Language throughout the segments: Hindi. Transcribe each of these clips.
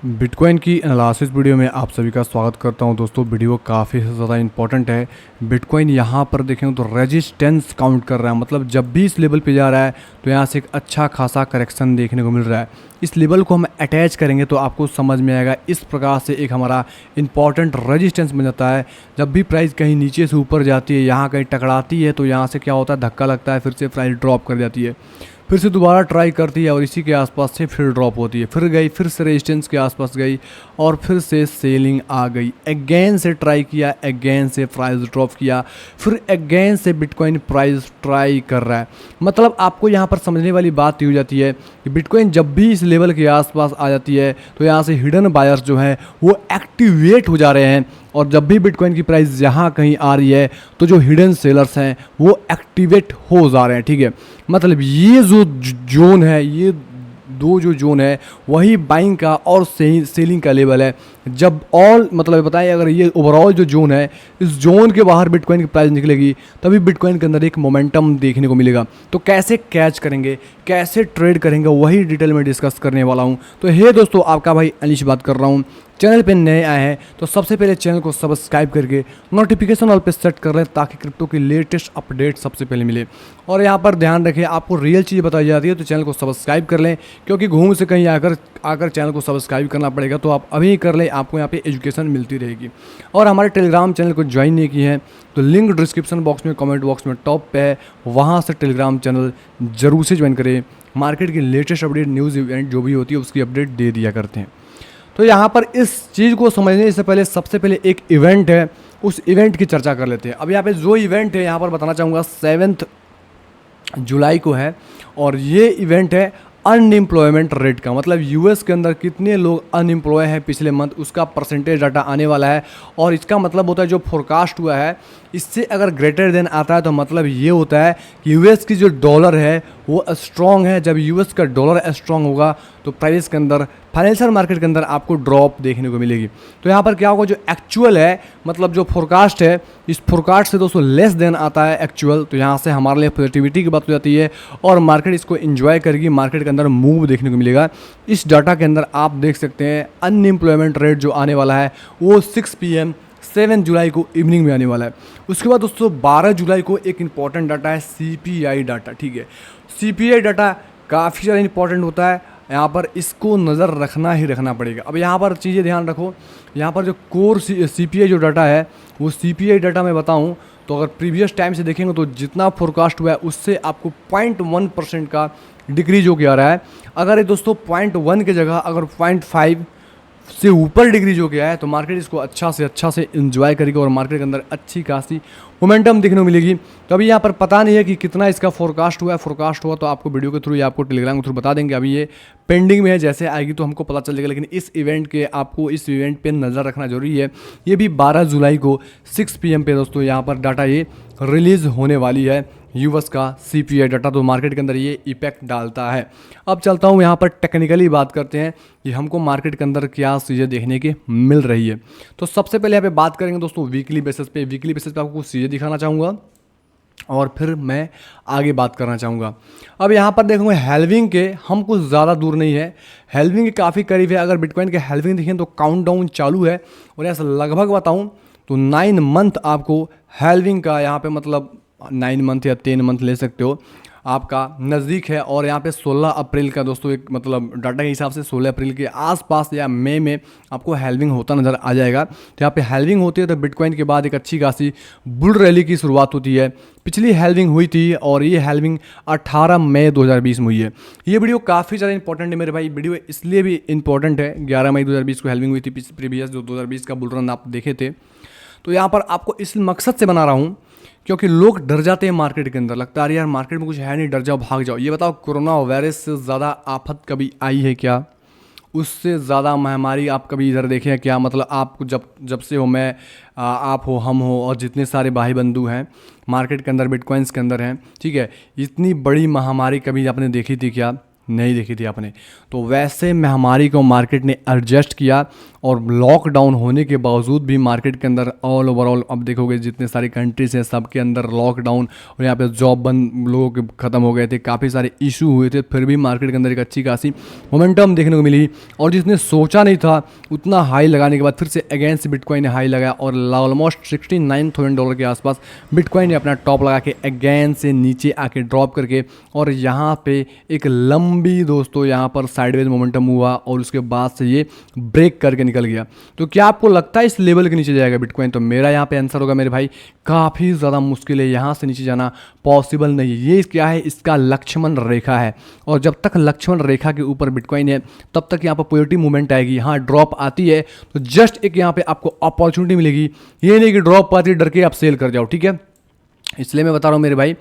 बिटकॉइन की एनालिसिस वीडियो में आप सभी का स्वागत करता हूं। दोस्तों वीडियो काफ़ी ज़्यादा इंपॉर्टेंट है। बिटकॉइन यहाँ पर देखें तो रेजिस्टेंस काउंट कर रहा है, मतलब जब भी इस लेवल पे जा रहा है तो यहाँ से एक अच्छा खासा करेक्शन देखने को मिल रहा है। इस लेवल को हम अटैच करेंगे तो आपको समझ में आएगा। इस प्रकार से एक हमारा इंपॉर्टेंट रेजिस्टेंस बन जाता है। जब भी प्राइस कहीं नीचे से ऊपर जाती है, यहाँ कहीं टकराती है, तो यहाँ से क्या होता है, धक्का लगता है, फिर से प्राइस ड्रॉप कर जाती है, फिर से दोबारा ट्राई करती है और इसी के आसपास से फिर ड्रॉप होती है, फिर गई, फिर से रेजिस्टेंस के आसपास गई और फिर से सेलिंग आ गई। अगेन से ट्राई किया, अगेन से प्राइस ड्रॉप किया, फिर अगेन से बिटकॉइन प्राइस ट्राई कर रहा है। मतलब आपको यहाँ पर समझने वाली बात ये हो जाती है कि बिटकॉइन जब भी इस लेवल के आसपास आ जाती है तो यहाँ से हिडन बायर्स जो हैं वो एक्टिवेट हो जा रहे हैं, और जब भी बिटकॉइन की प्राइस यहाँ कहीं आ रही है तो जो हिडन सेलर्स हैं वो एक्टिवेट हो जा रहे हैं। ठीक है, मतलब ये जो जोन है, ये दो जो जोन है वही बाइंग का और सेलिंग का लेवल है। जब ऑल मतलब बताएं, अगर ये ओवरऑल जो जोन है, इस जोन के बाहर बिटकॉइन की प्राइस निकलेगी तभी बिटकॉइन के अंदर एक मोमेंटम देखने को मिलेगा। तो कैसे कैच करेंगे, कैसे ट्रेड करेंगे, वही डिटेल में डिस्कस करने वाला हूँ। तो हे दोस्तों, आपका भाई अनिश बात कर रहा हूँ। चैनल पे नए आए हैं तो सबसे पहले चैनल को सब्सक्राइब करके नोटिफिकेशन ऑल पे सेट कर लें ताकि क्रिप्टो की लेटेस्ट अपडेट सबसे पहले मिले। और यहाँ पर ध्यान रखें, आपको रियल चीज़ बताई जाती है तो चैनल को सब्सक्राइब कर लें, क्योंकि घूम से कहीं आकर चैनल को सब्सक्राइब करना पड़ेगा। तो आप अभी कर लें, आपको यहाँ पे एजुकेशन मिलती रहेगी। और हमारे टेलीग्राम चैनल को ज्वाइन नहीं किए हैं तो लिंक डिस्क्रिप्शन बॉक्स में, कमेंट बॉक्स में टॉप पे है, वहाँ से टेलीग्राम चैनल जरूर से ज्वाइन करें। मार्केट की लेटेस्ट अपडेट, न्यूज़, इवेंट जो भी होती है उसकी अपडेट दे दिया करते हैं। तो यहाँ पर इस चीज़ को समझने से पहले सबसे पहले एक इवेंट है, उस इवेंट की चर्चा कर लेते हैं। अब यहाँ पे जो इवेंट है यहाँ पर बताना चाहूँगा 7 जुलाई को है, और ये इवेंट है अनएम्प्लॉयमेंट रेट का। मतलब यूएस के अंदर कितने लोग अनएम्प्लॉय हैं पिछले मंथ, उसका परसेंटेज डाटा आने वाला है। और इसका मतलब होता है जो फोरकास्ट हुआ है इससे अगर ग्रेटर देन आता है तो मतलब ये होता है कि यूएस की जो डॉलर है वो स्ट्रॉन्ग है। जब यूएस का डॉलर स्ट्रॉन्ग होगा तो प्राइस के अंदर, फाइनेंशियल मार्केट के अंदर आपको ड्रॉप देखने को मिलेगी। तो यहाँ पर क्या होगा, जो एक्चुअल है, मतलब जो फोरकास्ट है, इस फोरकास्ट से दोस्तों लेस देन आता है एक्चुअल, तो यहाँ से हमारे लिए पॉजिटिविटी की बात हो जाती है और मार्केट इसको एंजॉय करेगी। मार्केट के अंदर मूव देखने को मिलेगा। इस डाटा के अंदर आप देख सकते हैं अनएम्प्लॉयमेंट रेट जो आने वाला है वो 6 PM 7 जुलाई को इवनिंग में आने वाला है। उसके बाद दोस्तों 12 जुलाई को एक इंपॉर्टेंट डाटा है CPI डाटा। ठीक है, CPI डाटा काफ़ी ज़्यादा इंपॉर्टेंट होता है, यहाँ पर इसको नज़र रखना ही रखना पड़ेगा। अब यहाँ पर चीज़ें ध्यान रखो, यहाँ पर जो कोर CPI जो डाटा है वो CPI डाटा मैं बताऊँ तो अगर प्रीवियस टाइम से देखेंगे तो जितना फोरकास्ट हुआ है उससे आपको 0.1% का डिक्रीज हो के आ रहा है। अगर ये दोस्तों 0.1 की जगह अगर 0.5 से ऊपर डिक्रीज हो गया है तो मार्केट इसको अच्छा से एंजॉय करेगी और मार्केट के अंदर अच्छी खासी मोमेंटम देखने को मिलेगी। तो अभी यहाँ पर पता नहीं है कि कितना इसका फोरकास्ट हुआ है। फोरकास्ट हुआ तो आपको वीडियो के थ्रू या आपको टेलीग्राम के थ्रू बता देंगे। अभी ये पेंडिंग में है, जैसे आएगी तो हमको पता चल जाएगा। लेकिन इस इवेंट के आपको इस इवेंट पे नज़र रखना जरूरी है। ये भी 12 जुलाई को 6 PM पे दोस्तों यहाँ पर डाटा ये रिलीज़ होने वाली है, यूएस का CPI डाटा। तो मार्केट के अंदर ये इफेक्ट डालता है। अब चलता हूँ यहाँ पर टेक्निकली बात करते हैं कि हमको मार्केट के अंदर क्या चीज़ें देखने की मिल रही है। तो सबसे पहले यहाँ पे बात करेंगे दोस्तों वीकली बेसिस पे। वीकली बेसिस पे आपको कुछ चीज़ें दिखाना चाहूँगा और फिर मैं आगे बात करना चाहूँगा। अब यहाँ पर देखोगे हेल्विंग के हम कुछ ज़्यादा दूर नहीं है, हेल्विंग के काफ़ी करीब है। अगर बिटकॉइन के हेल्विंग देखें तो काउंटडाउन चालू है, और ऐसा लगभग बताऊँ तो 9 मंथ आपको हेल्विंग का यहाँ पे, मतलब 9 मंथ या 10 मंथ ले सकते हो, आपका नज़दीक है। और यहाँ पे 16 अप्रैल का दोस्तों एक मतलब डाटा के हिसाब से 16 अप्रैल के आसपास या मई में आपको हेल्विंग होता नज़र आ जाएगा। तो यहाँ पे हेल्विंग होती है तो बिटकॉइन के बाद एक अच्छी खासी बुल रैली की शुरुआत होती है। पिछली हेल्विंग हुई थी और ये हेल्विंग 18 मई 2020 में हुई है। ये वीडियो काफ़ी ज़्यादा इंपॉर्टेंट है मेरे भाई। वीडियो इसलिए भी इंपॉर्टेंट है, 11 मई 2020 को हेल्विंग हुई थी, प्रीवियस जो 2020 का बुल रन आप देखे थे। तो यहाँ पर आपको इस मकसद से बना रहा हूँ क्योंकि लोग डर जाते हैं मार्केट के अंदर। लगता है यार मार्केट में कुछ है नहीं, डर जाओ, भाग जाओ। ये बताओ, कोरोना वायरस से ज़्यादा आफत कभी आई है क्या? उससे ज़्यादा महामारी आप कभी इधर देखे हैं क्या? मतलब आपको जब से हो, मैं आप हो, हम हो, और जितने सारे भाई बंधु हैं मार्केट के अंदर, बिटकॉइंस के अंदर हैं, ठीक है, इतनी बड़ी महामारी कभी आपने देखी थी क्या? नहीं देखी थी आपने। तो वैसे महामारी को मार्केट ने एडजस्ट किया और लॉकडाउन होने के बावजूद भी मार्केट के अंदर ऑल ओवरऑल अब देखोगे जितने सारी कंट्रीज हैं सबके अंदर लॉकडाउन और यहाँ पे जॉब बंद लोगों के ख़त्म हो गए थे, काफ़ी सारे इशू हुए थे, फिर भी मार्केट के अंदर एक अच्छी खासी मोमेंटम देखने को मिली। और जिसने सोचा नहीं था उतना हाई लगाने के बाद फिर से अगेन से बिटकॉइन ने हाई लगाया और ऑलमोस्ट $69,000 के आसपास बिटकॉइन ने अपना टॉप लगा के अगेन से नीचे आके ड्रॉप करके और यहाँ पे एक लंबी दोस्तों यहाँ पर साइडवेज मोमेंटम हुआ और उसके बाद से ये ब्रेक करके निकल गया। तो क्या आपको लगता है इस लेवल के नीचे जाएगा बिटकॉइन? तो मेरा यहाँ पे आंसर होगा मेरे भाई काफ़ी ज़्यादा मुश्किल है, यहाँ से नीचे जाना पॉसिबल नहीं है। ये क्या है, इसका लक्ष्मण रेखा है और जब तक लक्ष्मण रेखा के ऊपर बिटकॉइन है तब तक यहाँ पर पॉजिटिव मूवमेंट आएगी। हाँ ड्रॉप आती है तो जस्ट एक यहाँ पे आपको अपॉर्चुनिटी मिलेगी, ये नहीं कि ड्रॉप आती है डर के आप सेल कर जाओ, ठीक है। इसलिए मैं बता रहा हूँ मेरे भाई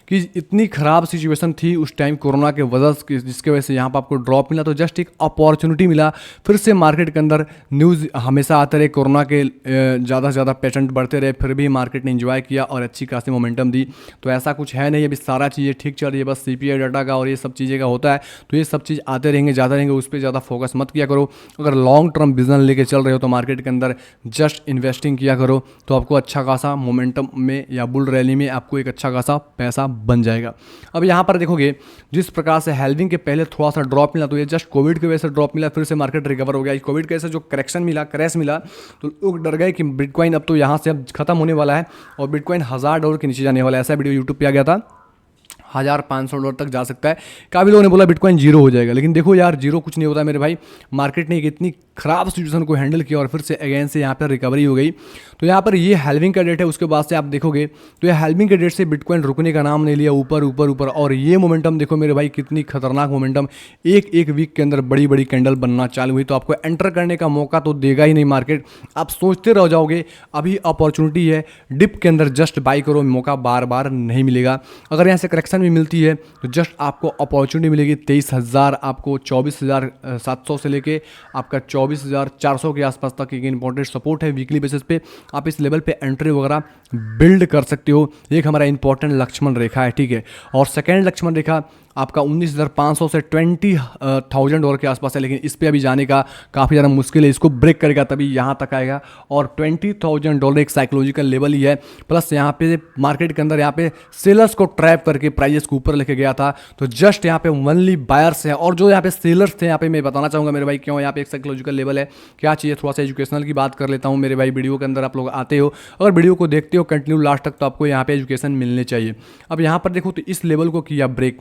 कि इतनी ख़राब सिचुएशन थी उस टाइम कोरोना के वजह से जिसके वजह से यहाँ पर आपको ड्रॉप मिला, तो जस्ट एक अपॉर्चुनिटी मिला। फिर से मार्केट के अंदर न्यूज़ हमेशा आते रहे, कोरोना के ज़्यादा से ज़्यादा पेशेंट बढ़ते रहे, फिर भी मार्केट ने एंजॉय किया और अच्छी खासी मोमेंटम दी। तो ऐसा कुछ है नहीं, अभी सारा चीज़ें ठीक चल रही है, बस CPI डाटा का और ये सब चीज़ें का होता है। तो ये सब चीज़ आते रहेंगे, ज़्यादा रहेंगे, उस पर ज़्यादा फोकस मत किया करो। अगर लॉन्ग टर्म बिजनेस लेके चल रहे हो तो मार्केट के अंदर जस्ट इन्वेस्टिंग किया करो, तो आपको अच्छा खासा मोमेंटम में या बुल रैली में आपको एक अच्छा खासा पैसा बन जाएगा। अब यहाँ पर देखोगे जिस प्रकार से हेल्विंग के पहले थोड़ा सा ड्रॉप मिला, तो ये जस्ट कोविड की वजह से ड्रॉप मिला, फिर से मार्केट रिकवर हो गया। कोविड की वजह से जो करेक्शन मिला, क्रैश मिला, तो लोग डर गए कि बिटकॉइन अब तो यहाँ से अब खत्म होने वाला है और बिटकॉइन $1000 के नीचे जाने वाला है। ऐसा वीडियो यूट्यूब पे आ गया था, $1500 तक जा सकता है। काफ़ी लोगों ने बोला बिटकॉइन जीरो हो जाएगा, लेकिन देखो यार जीरो कुछ नहीं होता मेरे भाई। मार्केट ने एक इतनी ख़राब सिचुएशन को हैंडल किया और फिर से अगेन से यहाँ पर रिकवरी हो गई। तो यहाँ पर ये हेल्विंग का डेट है, उसके बाद से आप देखोगे तो ये हेल्विंग के डेट से बिटकॉइन रुकने का नाम नहीं लिया, ऊपर ऊपर ऊपर। और ये मोमेंटम देखो मेरे भाई कितनी खतरनाक मोमेंटम, एक वीक के अंदर बड़ी बड़ी कैंडल बनना चालू हुई। तो आपको एंटर करने का मौका तो देगा ही नहीं मार्केट, आप सोचते रह जाओगे। अभी अपॉर्चुनिटी है, डिप के अंदर जस्ट बाई करो, मौका बार बार नहीं मिलेगा। अगर यहाँ से करेक्शन भी मिलती है तो जस्ट आपको अपॉर्चुनिटी मिलेगी 23,000, आपको 24,700 से लेके आपका 24,400 के आसपास तक एक इंपॉर्टेंट सपोर्ट है। वीकली बेसिस पे आप इस लेवल पे एंट्री वगैरह बिल्ड कर सकते हो। एक हमारा इंपॉर्टेंट लक्ष्मण रेखा है, ठीक है। और सेकेंड लक्ष्मण रेखा आपका 19,500 से $20,000 के आसपास है, लेकिन इस पे अभी जाने का काफ़ी ज़्यादा मुश्किल है। इसको ब्रेक करेगा तभी यहाँ तक आएगा और $20,000 एक साइकोलॉजिकल लेवल ही है। प्लस यहाँ पे मार्केट के अंदर यहाँ पे सेलर्स को ट्रैप करके प्राइजेस को ऊपर लेके गया था। तो जस्ट यहाँ पे ओनली बायर्स हैं और जो यहाँ पे सेलर्स थे, यहाँ पे मैं बताना चाहूँगा मेरे भाई क्यों यहाँ पे एक साइकोलॉजिकल लेवल है, क्या चाहिए। थोड़ा सा एजुकेशनल की बात कर लेता हूँ मेरे भाई। वीडियो के अंदर आप लोग आते हो, अगर वीडियो को देखते हो कंटिन्यू लास्ट तक, तो आपको यहाँ पे एजुकेशन मिलने चाहिए। अब यहाँ पर देखो तो इस लेवल को किया ब्रेक,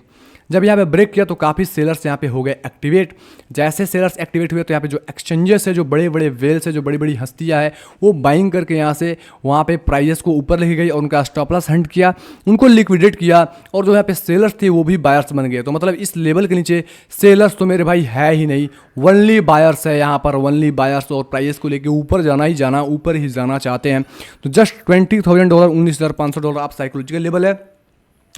जब यहाँ पे ब्रेक किया तो काफ़ी सेलर्स यहाँ पे हो गए एक्टिवेट। जैसे सेलर्स एक्टिवेट हुए तो यहाँ पे जो एक्सचेंजेस है, जो बड़े बड़े वेल्स है, जो बड़ी बड़ी हस्तियाँ है, वो बाइंग करके यहाँ से वहाँ पे प्राइजेस को ऊपर लेके गई और उनका स्टॉप लॉस हंट किया, उनको लिक्विडेट किया और जो यहाँ पे सेलर्स थे वो भी बायर्स बन गए। तो मतलब इस लेवल के नीचे सेलर्स तो मेरे भाई है ही नहीं, ओनली बायर्स है यहाँ पर, ओनली बायर्स। और प्राइजेस को लेके ऊपर जाना ही जाना, ऊपर ही जाना चाहते हैं। तो जस्ट $20,000, $19,500 आप साइकोलॉजिकल लेवल है,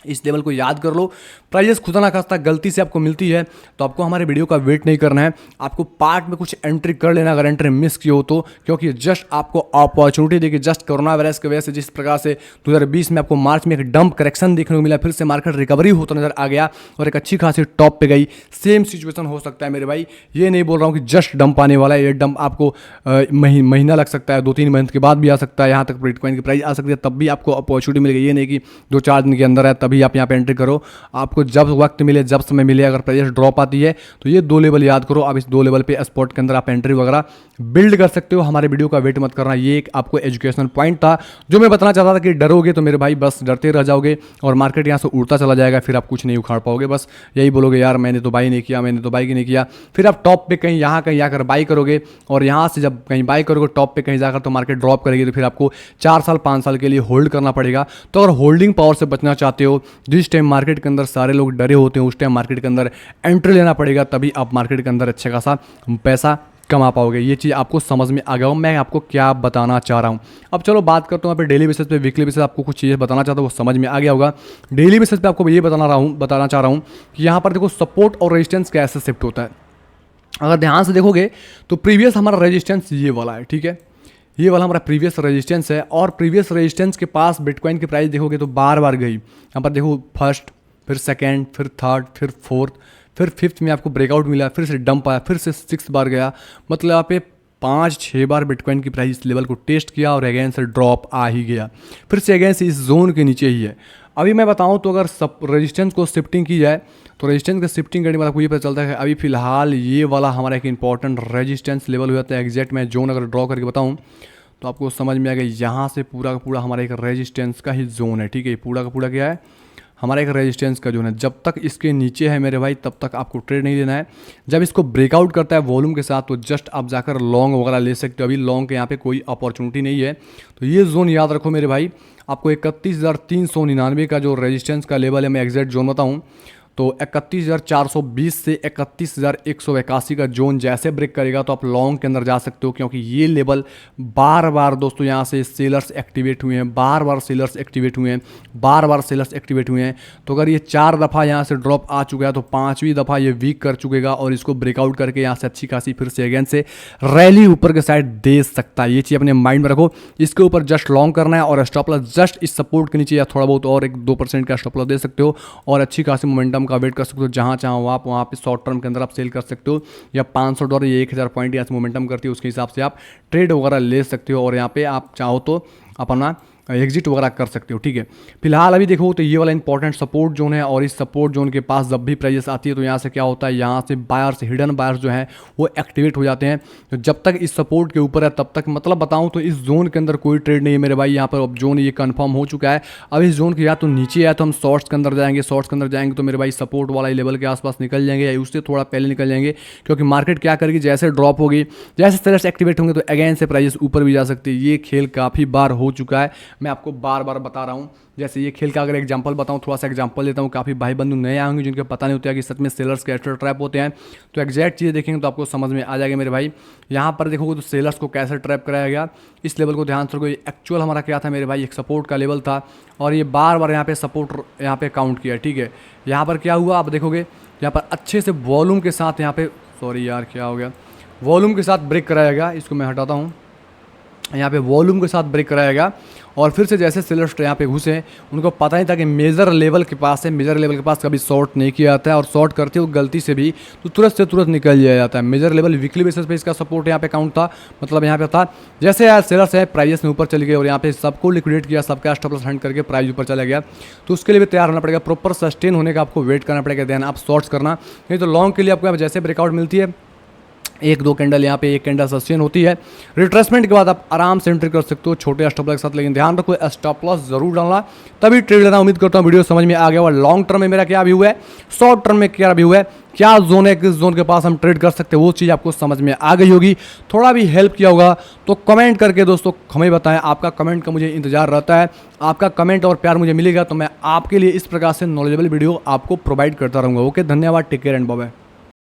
इस लेवल को याद कर लो। प्राइजेस खुदा ना खास्ता गलती से आपको मिलती है तो आपको हमारे वीडियो का वेट नहीं करना है, आपको पार्ट में कुछ एंट्री कर लेना अगर एंट्री मिस की हो तो, क्योंकि जस्ट आपको अपॉर्चुनिटी देखिए। जस्ट कोरोना वायरस की वजह से जिस प्रकार से 2020 में आपको मार्च में एक डंप करेक्शन देखने को मिला, फिर से मार्केट रिकवरी होता नजर आ गया और एक अच्छी खासी टॉप पे गई। सेम सिचुएशन हो सकता है मेरे भाई, ये नहीं बोल रहा हूँ कि जस्ट डंप आने वाला है। ये डंप आपको महीना लग सकता है, 2-3 महीने के बाद भी आ सकता है, यहाँ तक बिटकॉइन की प्राइस आ सकती है, तब भी आपको अपॉर्चुनिटी मिलेगी। ये नहीं कि 2-4 दिन के अंदर है तभी आप यहाँ पे एंट्री करो। आपको जब वक्त मिले, जब समय मिले, अगर प्राइस ड्रॉप आती है तो ये 2 लेवल याद करो। आप इस 2 लेवल पे स्पॉट के अंदर आप एंट्री वगैरह बिल्ड कर सकते हो। हमारे वीडियो का वेट मत करना, ये एक आपको एजुकेशनल पॉइंट था जो मैं बताना चाहता था कि डरोगे तो मेरे भाई बस डरते रह जाओगे और मार्केट यहाँ से उड़ता चला जाएगा, फिर आप कुछ नहीं उखाड़ पाओगे। बस यही बोलोगे यार मैंने तो बाई नहीं किया, मैंने तो बाई नहीं किया। फिर आप टॉप पे कहीं जाकर बाई करोगे और यहाँ से जब कहीं बाई करोगे टॉप पे कहीं जाकर तो मार्केट ड्रॉप करेगी, तो फिर आपको 4 साल 5 साल के लिए होल्ड करना पड़ेगा। तो अगर होल्डिंग पावर से बचना चाहते हो, जिस टाइम मार्केट के अंदर सारे लोग डरे होते हैं उस टाइम मार्केट के अंदर एंट्री लेना पड़ेगा, तभी आप मार्केट के अंदर अच्छा खासा पैसा कमा पाओगे। ये चीज़ आपको समझ में आ गया हो मैं आपको क्या बताना चाह रहा हूँ। अब चलो बात करता हूँ यहाँ पे डेली बेसिस पे, वीकली बेसिस आपको कुछ चीज़ें बताना चाहता हूँ, वो समझ में आ गया होगा। डेली बेसिस पे आपको ये बताना चाह रहा हूँ कि यहाँ पर देखो सपोर्ट और रेजिस्टेंस कैसे शिफ्ट होता है। अगर ध्यान से देखोगे तो प्रीवियस हमारा रेजिस्टेंस ये वाला है, ठीक है, ये वाला हमारा प्रीवियस रेजिस्टेंस है। और प्रीवियस रेजिस्टेंस के पास बिटकॉइन की प्राइस देखोगे तो बार बार गई। यहाँ पर देखो फर्स्ट, फिर सेकेंड, फिर थर्ड, फिर फोर्थ, फिर फिफ्थ में आपको ब्रेकआउट मिला, फिर से डंप आया, फिर से 6 बार गया, मतलब यहाँ पे 5-6 बार बिटकॉइन की प्राइस इस लेवल को टेस्ट किया और अगेन से ड्रॉप आ ही गया, फिर से अगेन से इस जोन के नीचे ही है। अभी मैं बताऊं तो अगर सब रेजिस्टेंस को शिफ्टिंग की जाए तो रेजिस्टेंस का शिफ्टिंग करने वाला आपको ये पता चलता है कि अभी फिलहाल ये वाला हमारा एक इंपॉर्टेंट रेजिस्टेंस लेवल हो जाता है। एग्जैक्ट मैं जोन अगर ड्रॉ करके बताऊं तो आपको समझ में आ गया, यहाँ से पूरा का पूरा हमारा एक रेजिस्टेंस का ही जोन है, ठीक है। पूरा का पूरा क्या है, हमारा एक रेजिस्टेंस का जोन है। जब तक इसके नीचे है मेरे भाई तब तक आपको ट्रेड नहीं लेना है। जब इसको ब्रेकआउट करता है वॉल्यूम के साथ तो जस्ट आप जाकर लॉन्ग वगैरह ले सकते हो। अभी लॉन्ग के यहाँ पे कोई अपॉर्चुनिटी नहीं है, तो ये जोन याद रखो मेरे भाई। आपको 31,399 का जो रेजिस्टेंस का लेवल है, मैं एग्जैक्ट जोन बताऊँ तो 31,420 से 31,181 का जोन जैसे ब्रेक करेगा तो आप लॉन्ग के अंदर जा सकते हो, क्योंकि ये लेवल बार बार दोस्तों यहाँ से सेलर्स एक्टिवेट हुए हैं, बार बार सेलर्स एक्टिवेट हुए हैं, बार बार सेलर्स एक्टिवेट हुए हैं। तो अगर ये 4 दफ़ा यहाँ से ड्रॉप आ चुका है तो 5वीं दफ़ा ये वीक कर चुकेगा और इसको ब्रेकआउट करके यहाँ से अच्छी खासी फिर से अगेन से रैली ऊपर के साइड दे सकता है। ये चीज़ अपने माइंड में रखो। इसके ऊपर जस्ट लॉन्ग करना है और स्टॉप लॉस जस्ट इस सपोर्ट के नीचे या थोड़ा बहुत और 1-2% का स्टॉप लॉस दे सकते हो और अच्छी खासी मोमेंटम का वेट कर सकते हो। जहां चाहो आप वहां पे शॉर्ट टर्म के अंदर आप सेल कर सकते हो, या $500 या 1000 पॉइंट यहाँ से मोमेंटम करती है उसके हिसाब से आप ट्रेड वगैरह ले सकते हो और यहाँ पे आप चाहो तो अपना एग्जिट वगैरह कर सकते हो, ठीक है। फिलहाल अभी देखो तो ये वाला इंपॉर्टेंट सपोर्ट जोन है और इस सपोर्ट जोन के पास जब भी प्राइस आती है तो यहाँ से क्या होता है, यहाँ से बायर्स, हिडन बायर्स जो हैं वो एक्टिवेट हो जाते हैं। तो जब तक इस सपोर्ट के ऊपर है तब तक मतलब बताऊँ तो इस जोन के अंदर कोई ट्रेड नहीं है मेरे भाई। यहाँ पर अब जोन ये कंफर्म हो चुका है। अब इस जोन के या तो नीचे आया तो हम शॉर्ट्स के अंदर जाएंगे, शॉर्ट्स के अंदर जाएंगे तो मेरे भाई सपोर्ट वाला लेवल के आसपास निकल जाएंगे या उससे थोड़ा पहले निकल जाएंगे, क्योंकि मार्केट क्या करेगी, जैसे ड्रॉप होगी, जैसे सेलर्स एक्टिवेट होंगे तो अगेन से प्राइस ऊपर भी जा सकती है। ये खेल काफ़ी बार हो चुका है, मैं आपको बार बार बता रहा हूँ। जैसे ये खेल का अगर एग्जांपल बताऊँ, थोड़ा सा एग्जांपल देता हूँ, काफ़ी भाई बंधु नए आएंगे जिनको पता नहीं होता है कि सच में सेलर्स कैसे ट्रैप होते हैं, तो एग्जैक्ट चीज़ें देखेंगे तो आपको समझ में आ जाएगा मेरे भाई। यहाँ पर देखोगे तो सेलर्स को कैसे ट्रैप कराया गया, इस लेवल को ध्यान से रखो। एक्चुअल हमारा क्या था मेरे भाई, एक सपोर्ट का लेवल था और ये बार बार यहाँ पे सपोर्ट यहाँ पे काउंट किया, ठीक है। यहाँ पर क्या हुआ आप देखोगे, यहाँ पर अच्छे से वॉल्यूम के साथ यहाँ पे, सॉरी यार क्या हो गया, वॉल्यूम के साथ ब्रेक कराया गया। इसको मैं हटाता हूँ, यहाँ पे वॉल्यूम के साथ ब्रेक कराया गया और फिर से जैसे सेलर्स यहाँ पे घुसे, उनको पता नहीं था कि मेजर लेवल के पास है, मेजर लेवल के पास कभी शॉर्ट नहीं किया जाता है और शॉर्ट करते हो गलती से भी तो तुरंत से तुरंत निकल लिया जाता है। मेजर लेवल वीकली बेसिस पे इसका सपोर्ट यहाँ पे काउंट था, मतलब यहाँ पे था। जैसे यार सेलर्स है प्राइस में ऊपर चले गए और यहाँ पे सबको लिक्विडेट किया, सबका स्टॉप लॉस हंट करके प्राइस ऊपर चला गया, तो उसके लिए भी तैयार होना पड़ेगा, प्रॉपर सस्टेन होने का आपको वेट करना पड़ेगा, देन आप शॉर्ट्स करना। नहीं तो लॉन्ग के लिए आपको जैसे ब्रेकआउट मिलती है, 1-2 कैंडल यहाँ पे, एक कैंडल सस्टेन होती है, रिट्रेसमेंट के बाद आप आराम से एंट्री कर सकते हो छोटे स्टॉप लॉस के साथ। लेकिन ध्यान रखो स्टॉप लॉस जरूर डालना, तभी ट्रेड लेना। उम्मीद करता हूँ वीडियो समझ में आ गया और लॉन्ग टर्म में मेरा क्या व्यू है, शॉर्ट टर्म में क्या व्यू है, क्या जोन है, किस जोन के पास हम ट्रेड कर सकते हैं, वो चीज़ आपको समझ में आ गई होगी। थोड़ा भी हेल्प किया होगा तो कमेंट करके दोस्तों हमें बताएं। आपका कमेंट का मुझे इंतजार रहता है, आपका कमेंट और प्यार मुझे मिलेगा तो मैं आपके लिए इस प्रकार से नॉलेजेबल वीडियो आपको प्रोवाइड करता रहूँगा। ओके, धन्यवाद, take care and bye bye.